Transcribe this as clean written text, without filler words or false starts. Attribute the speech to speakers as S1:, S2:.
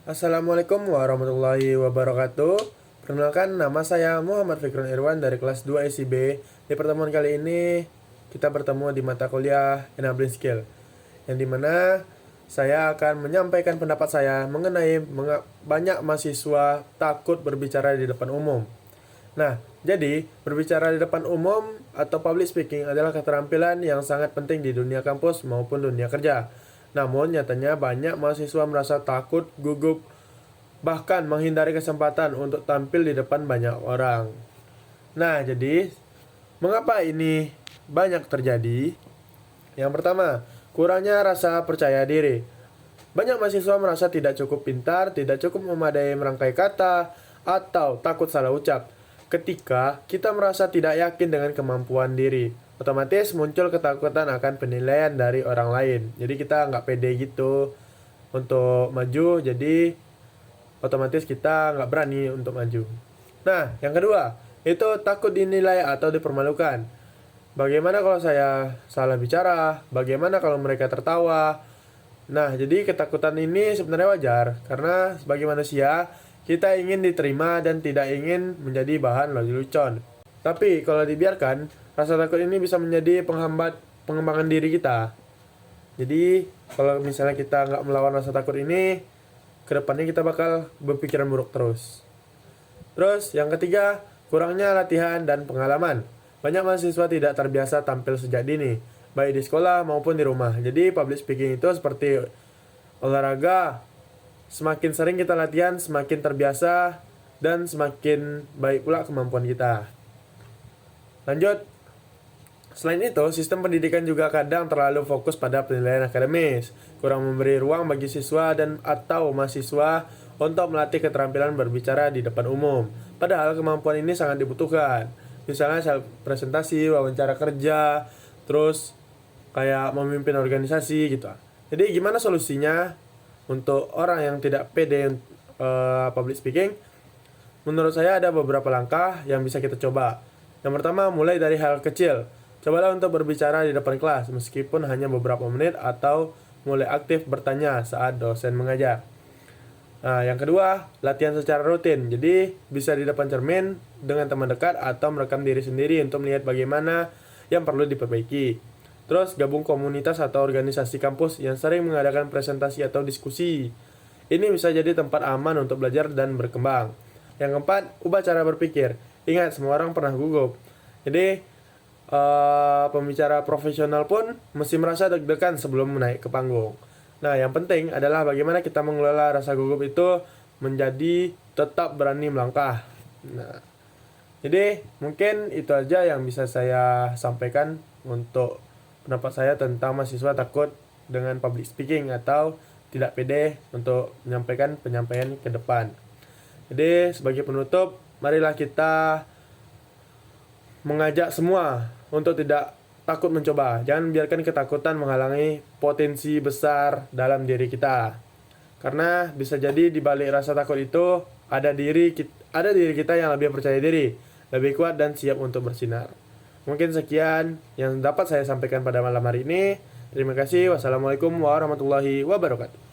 S1: Assalamualaikum warahmatullahi wabarakatuh. Perkenalkan, nama saya Muhammad Fikrun Irwan dari kelas 2 SIB. Di pertemuan kali ini kita bertemu di mata kuliah Enabling Skill, yang dimana saya akan menyampaikan pendapat saya mengenai banyak mahasiswa takut berbicara di depan umum. Nah, jadi berbicara di depan umum atau public speaking adalah keterampilan yang sangat penting di dunia kampus maupun dunia kerja. Namun nyatanya banyak mahasiswa merasa takut, gugup, bahkan menghindari kesempatan untuk tampil di depan banyak orang. Nah, jadi mengapa ini banyak terjadi? Yang pertama, kurangnya rasa percaya diri. Banyak mahasiswa merasa tidak cukup pintar, tidak cukup memadai merangkai kata, atau takut salah ucap. Ketika kita merasa tidak yakin dengan kemampuan diri, otomatis muncul ketakutan akan penilaian dari orang lain. Jadi kita nggak pede gitu untuk maju, jadi otomatis kita nggak berani untuk maju. Nah, yang kedua, itu takut dinilai atau dipermalukan. Bagaimana kalau saya salah bicara? Bagaimana kalau mereka tertawa? Nah, jadi ketakutan ini sebenarnya wajar, karena sebagai manusia, kita ingin diterima dan tidak ingin menjadi bahan lelucon. Tapi kalau dibiarkan, rasa takut ini bisa menjadi penghambat pengembangan diri kita. Jadi, kalau misalnya kita nggak melawan rasa takut ini, kedepannya kita bakal berpikiran buruk terus. Terus, yang ketiga, kurangnya latihan dan pengalaman. Banyak mahasiswa tidak terbiasa tampil sejak dini, baik di sekolah maupun di rumah. Jadi, public speaking itu seperti olahraga. Semakin sering kita latihan, semakin terbiasa, dan semakin baik pula kemampuan kita. Lanjut, selain itu, sistem pendidikan juga kadang terlalu fokus pada penilaian akademis, kurang memberi ruang bagi siswa dan atau mahasiswa untuk melatih keterampilan berbicara di depan umum. Padahal kemampuan ini sangat dibutuhkan. Misalnya presentasi, wawancara kerja, terus kayak memimpin organisasi gitu. Jadi gimana solusinya untuk orang yang tidak pede public speaking? Menurut saya ada beberapa langkah yang bisa kita coba. Yang pertama, mulai dari hal kecil. Cobalah untuk berbicara di depan kelas, meskipun hanya beberapa menit, atau mulai aktif bertanya saat dosen mengajar. Nah, yang kedua, latihan secara rutin. Jadi, bisa di depan cermin dengan teman dekat atau merekam diri sendiri untuk melihat bagaimana yang perlu diperbaiki. Terus, gabung komunitas atau organisasi kampus yang sering mengadakan presentasi atau diskusi. Ini bisa jadi tempat aman untuk belajar dan berkembang. Yang keempat, ubah cara berpikir. Ingat, semua orang pernah gugup. Jadi, pembicara profesional pun mesti merasa deg-degan sebelum naik ke panggung. Nah, yang penting adalah bagaimana kita mengelola rasa gugup itu menjadi tetap berani melangkah. Nah, jadi mungkin itu aja yang bisa saya sampaikan untuk pendapat saya tentang mahasiswa takut dengan public speaking atau tidak pede untuk menyampaikan penyampaian ke depan. Jadi sebagai penutup, marilah kita mengajak semua untuk tidak takut mencoba. Jangan biarkan ketakutan menghalangi potensi besar dalam diri kita. Karena bisa jadi di balik rasa takut itu ada diri kita yang lebih percaya diri, lebih kuat dan siap untuk bersinar. Mungkin sekian yang dapat saya sampaikan pada malam hari ini. Terima kasih. Wassalamualaikum warahmatullahi wabarakatuh.